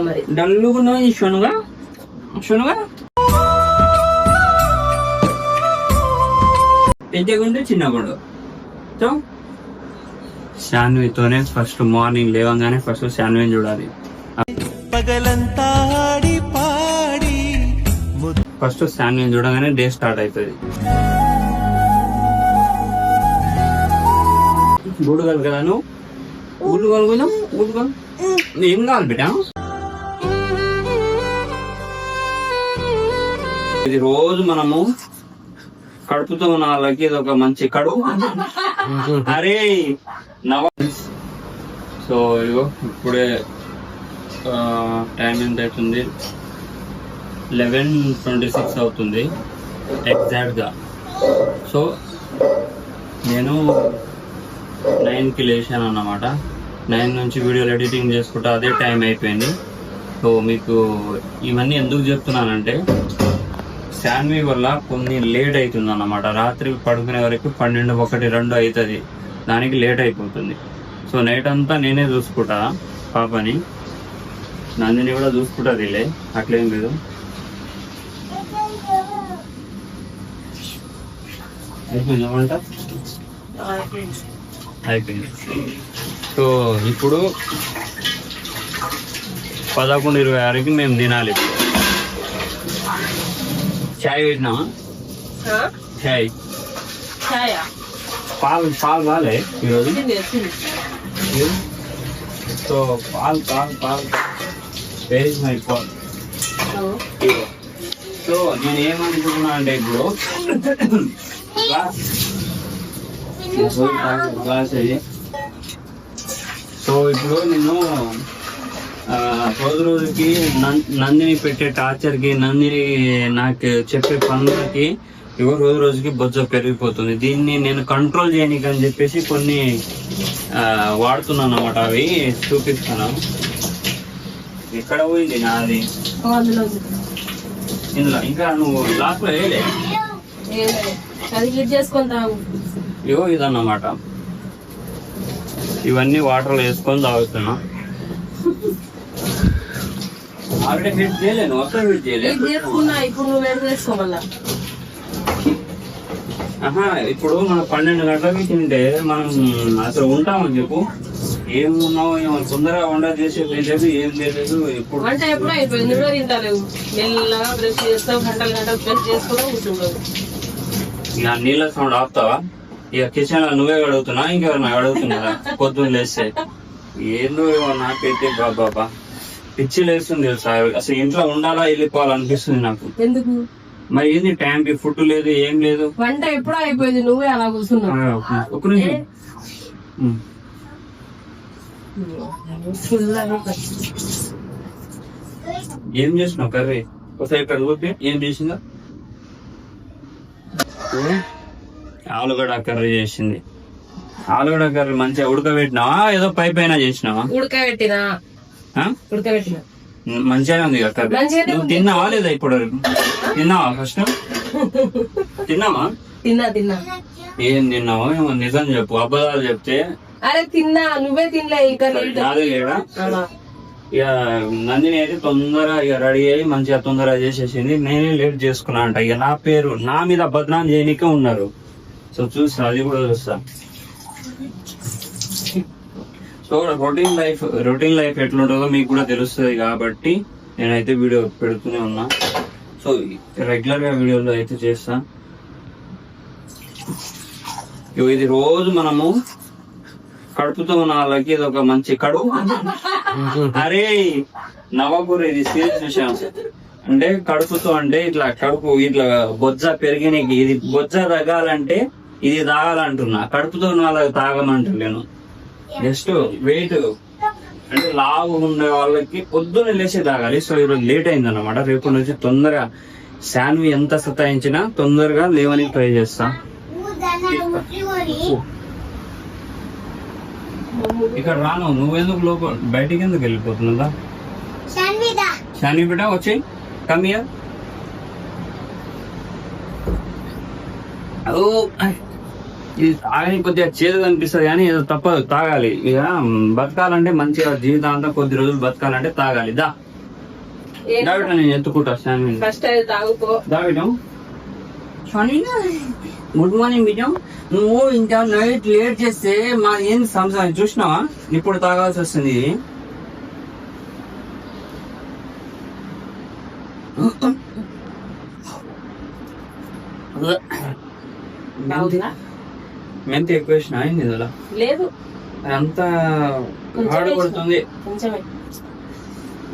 మరి డల్లుగా శనుగా శనుగా పెద్దగుంటే చిన్నగుండు. So శాన్వితోనే first morning లేవంగానే first శాన్విని చూడాలి. పగలంతా ఆడి పాడి ఫస్ట్ శాన్విని చూడగానే డే స్టార్ట్ అవుతుంది. గుడుగలు కదా నువ్వు గుడుగలు కదా గుడుగలు ఏం కావాలి బిడ్డ? ఇది రోజు మనము కడుపుతో ఉన్న వాళ్ళకి ఇది ఒక మంచి కడుపు. అరే నవ. సో ఇగో ఇప్పుడే టైం ఎంత అవుతుంది? 11:26 అవుతుంది ఎగ్జాక్ట్గా. సో నేను 9కి లేచాను అన్నమాట. 9 నుంచి వీడియోలు ఎడిటింగ్ చేసుకుంటా అదే టైం అయిపోయింది. సో మీకు ఇవన్నీ ఎందుకు చెప్తున్నానంటే శాన్వి వల్ల కొన్ని లేట్ అవుతుంది అన్నమాట. రాత్రి పడుకునే వరకు 12, 1, 2 అవుతుంది. దానికి లేట్ అయిపోతుంది. సో నైట్ అంతా నేనే చూసుకుంటా పాపని. నందిని కూడా చూసుకుంటాదిలే, అట్లేం లేదు. అయిపోయిందన్నమాట, అయిపోయింది. సో ఇప్పుడు 11:26కి మేము తినాలి. చాయ్ పెట్టినామా? చాయ్ పాలు కాలే ఈరోజు. So pal where is my pal. So నేను ఏమనుకుంటున్నా అంటే ఇప్పుడు గ్లాస్ అది. సో ఇప్పుడు నేను రోజుకి నందిని పెట్టే టార్చర్కి, నందిని నాకు చెప్పే పనులకి ఇగో రోజుకి బొజ్జ పెరిగిపోతుంది. దీన్ని నేను కంట్రోల్ చేయనీకి అని చెప్పేసి కొన్ని వాడుతున్నాను అన్నమాట. అవి చూపిస్తాను. ఎక్కడ పోయింది నాది? ఇందులో ఇంకా నువ్వు గ్లాస్ లో వేయలే. ఇగో ఇదన్నమాట. ఇవన్నీ వాటర్లో వేసుకొని తాగుతున్నా. ఆల్రెడీ హీట్ చేయలేను, మొత్తం హీట్ చేయలేదు. ఇప్పుడు మనం 12 గంటలకి తింటే మనం అసలు ఉంటామని చెప్పు. ఏమున్నావు ఏమో తొందరగా వంట చేసేది ఏం లేదు. ఇప్పుడు వంట ఎప్పుడో అయిపోయింది, తింటారు మెల్లగా బ్రష్ చేస్తావు, గంటలు బ్రష్ చేసుకోవడం కూర్చుంటావు. ఇక నీళ్ళ సౌండ్ ఆపుతావా? ఇక కిచెన్ లో నువ్వే అడుగుతున్నా, ఇంకెవరన్నా అడుగుతున్నారా? పొద్దున్న లేస్తే ఏందో నాకైతే బాబా పిచ్చి లేస్తుంది తెలుసా. అసలు ఇంట్లో ఉండాలా వెళ్ళిపోవాలనిపిస్తుంది నాకు. ఎందుకు మరి ఏంది టైంకి ఫుడ్ లేదు, ఏం లేదు. వంట ఎప్పుడో అయిపోయింది, నువ్వే అలా కూర్చున్నావు. ఒక నిమిషం. ఏం చేసినావు కర్రీ? ఒకసారి ఇక్కడ చూపి ఏం చేసిందా? ఆలుగడ్డ కర్రీ చేసింది. ఆలుగడ్డ కర్రీ మంచిగా ఉడకబెట్టినావా ఏదో పై పైన చేసినావా? ఉడకబెట్టినా. మంచిగానే ఉంది కదా కర్రీ. నువ్వు తిన్నావా లేదా? ఇప్పుడు తిన్నావా? ఫస్ట్ తిన్నావా? తిన్నా. ఏం తిన్నావో ఏమో నిజం చెప్పు, అబద్ధాలు చెప్తే. అరే తిన్నా, నువ్వే తినలే. ఇంకా నాదే లేడా? ఇక నందిని అయితే తొందరగా ఇక రెడీ అయ్యి మంచిగా తొందరగా చేసేసింది. నేనే లేట్ చేసుకున్నా అంట. ఇక నా పేరు నా మీద బద్నాం చేయనికే ఉన్నారు. సో చూస్తా, అది కూడా చూస్తా. సో రొటీన్ లైఫ్ ఎట్లుంటుందో మీకు కూడా తెలుస్తుంది కాబట్టి నేనైతే వీడియో పెడుతూనే ఉన్నా. సో రెగ్యులర్ గా వీడియోలో అయితే చేస్తా. ఇది రోజు మనము కడుపుతో ఉన్న వాళ్ళకి ఇది ఒక మంచి కడుపు. అరే నవకూర, ఇది సీరియస్ విషయం. అంటే కడుపుతో అంటే ఇట్లా కడుపు ఇట్లా బొజ్జ పెరిగినకి, ఇది బొజ్జ తగ్గాలంటే ఇది తాగాలంటున్నా. కడుపుతో ఉన్న వాళ్ళకి తాగమంటలేను. జస్ట్ వెయిట్ అంటే లావు ఉండే వాళ్ళకి పొద్దున్న లేచి తాగాలి. సో ఈరోజు లేట్ అయింది అన్నమాట. రేపు నుంచి తొందరగా శాన్వి ఎంత సతాయించినా తొందరగా లేవని ట్రై చేస్తా. ఇక్కడ రాను, నువ్వెందుకు లోపల బయటికి ఎందుకు వెళ్ళిపోతున్నా? శాన్వి బిడ్డ వచ్చి కమ్ హియర్. ఇది తాగని కొద్దిగా చేదు అనిపిస్తుంది కానీ ఏదో తప్పదు, తాగాలి. ఇక బతకాలంటే మంచిగా జీవితాంతం కొద్ది రోజులు బతకాలంటే తాగాలి. దావిట నేను ఎత్తుకుంటా. ఫస్ట్ అది తాగుకో. దావిటం గుడ్ మార్నింగ్ బిజం. నువ్వు ఇంకా నైట్ లేట్ చేస్తే మా ఏం సంసారం చూసినావా? ఇప్పుడు తాగాల్సి వస్తుంది. మెంతి ఎక్కువ వేసిన ఇందులో లేదు, అంతా హార్డ్ కొడుతుంది. కొంచెమే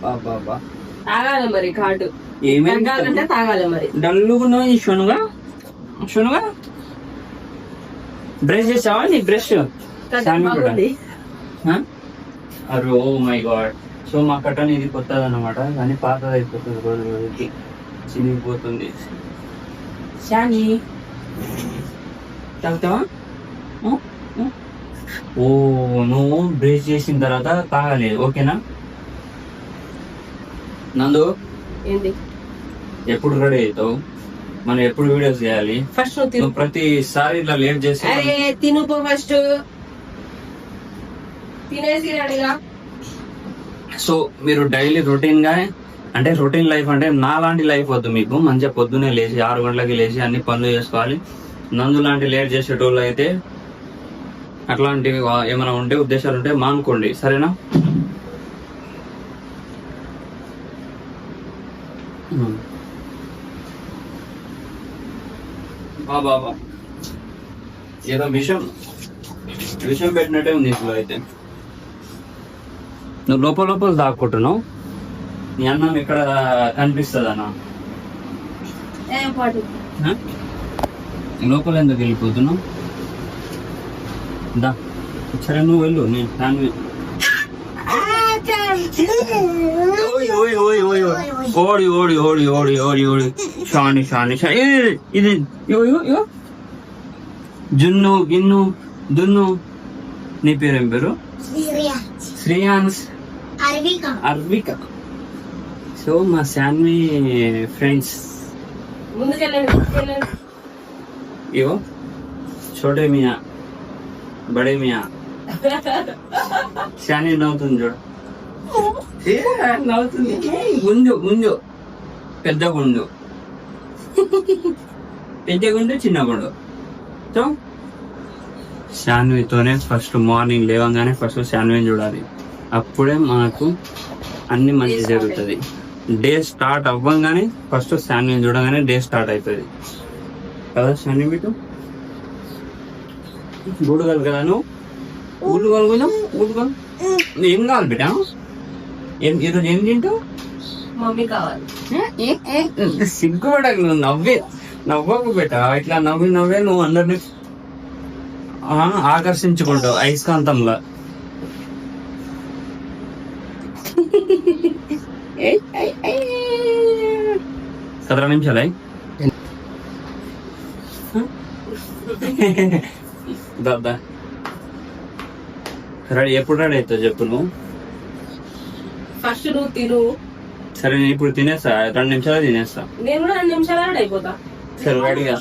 బాబా తాగాలి మరి. ఘాటు ఏమేమి తగ్గాలంటే తాగాలి మరి. డల్లుగా ఈ షునుగా బ్రష్ చేసావా? నీ బ్రష్ బాగుంది. అరే ఓ మై గాడ్. సో మా కట్టన్ ఇది కొత్తది అన్నమాట, కానీ పాతది అయిపోతుంది, రోజు రోజుకి చినిగిపోతుంది. షాని తాగుతావా? ఓ నువ్వు బ్రష్ చేసిన తర్వాత తాగాలి, ఓకేనా? నందు ఏంటి ఎప్పుడు రెడీ అవుతావు? మనం ఎప్పుడు వీడియోస్ చేయాలి? ఫస్ట్ నువ్వు ప్రతిసారి ఇట్లా లేట్ చేస్తే అరే తినుపో, ఫస్ట్ తినేసి రెడీగా. సో మీరు డైలీ రొటీన్ గా, అంటే రొటీన్ లైఫ్ అంటే నా లాంటి లైఫ్ వద్దు మీకు. మంచిగా పొద్దునే లేచి 6 గంటలకి లేచి అన్ని పనులు చేసుకోవాలి. నందు లాంటి లేట్ చేసేటోళ్ళు అయితే అట్లాంటివి ఏమైనా ఉంటే ఉద్దేశాలు ఉంటే మానుకోండి, సరేనా? బాబా ఏదో విషయం పెట్టినట్టే ఉంది ఇంట్లో. అయితే నువ్వు లోపల దాక్కుంటున్నావు. నీ అన్నం ఇక్కడ కనిపిస్తుంది అన్న. లోపల ఎందుకు వెళ్ళిపోతున్నావు? దా సరే నువ్వు వెళ్ళు, నేను ఫ్యాన్ ఓడి షాని ఇది జున్ను గిన్ను దున్ను. నీ పేరేం పేరు? శ్రేయాన్స్ అర్విక. సో మా శాన్వి ఫ్రెండ్స్. ముందుకెళ్ళండి. ఇవో చోటే మియా బడే మియా. శాని నవ్వుతుంది చూడు, నవ్వుతుంది. గుంజు పెద్ద గుండు చిన్న గుండు. సో శాన్వితోనే ఫస్ట్ మార్నింగ్ లేవగానే ఫస్ట్ శాన్విని చూడాలి, అప్పుడే మనకు అన్ని మంచి జరుగుతుంది. డే స్టార్ట్ అవ్వగానే ఫస్ట్ శాన్విని చూడగానే డే స్టార్ట్ అవుతుంది కదా. శాన్వి బిట్టు గూడుగలు కదా నువ్వు. ఊడుగలు ఏం కావాలి బిడ్డ? ఈరోజు ఏం తింటావు? మమ్మీ కావాలి. సిగ్గుపడకు నువ్వు. నవ్వకు బిడ్డ. ఇట్లా నవ్వే నువ్వు అందరినీ ఆకర్షించుకుంటావు అయస్కాంతంలో. సదరా నిమిషాలు దాదా రెడీ. ఎప్పుడు రెడీ అవుతావు చెప్పు నువ్వు? ఫస్ట్ నువ్వు తిను. సరే నేను ఇప్పుడు తినేస్తా, 2 నిమిషాలు తినేస్తా. నేను కూడా 2 నిమిషాలు రెడీ అయిపోతా. సరే రెడీగా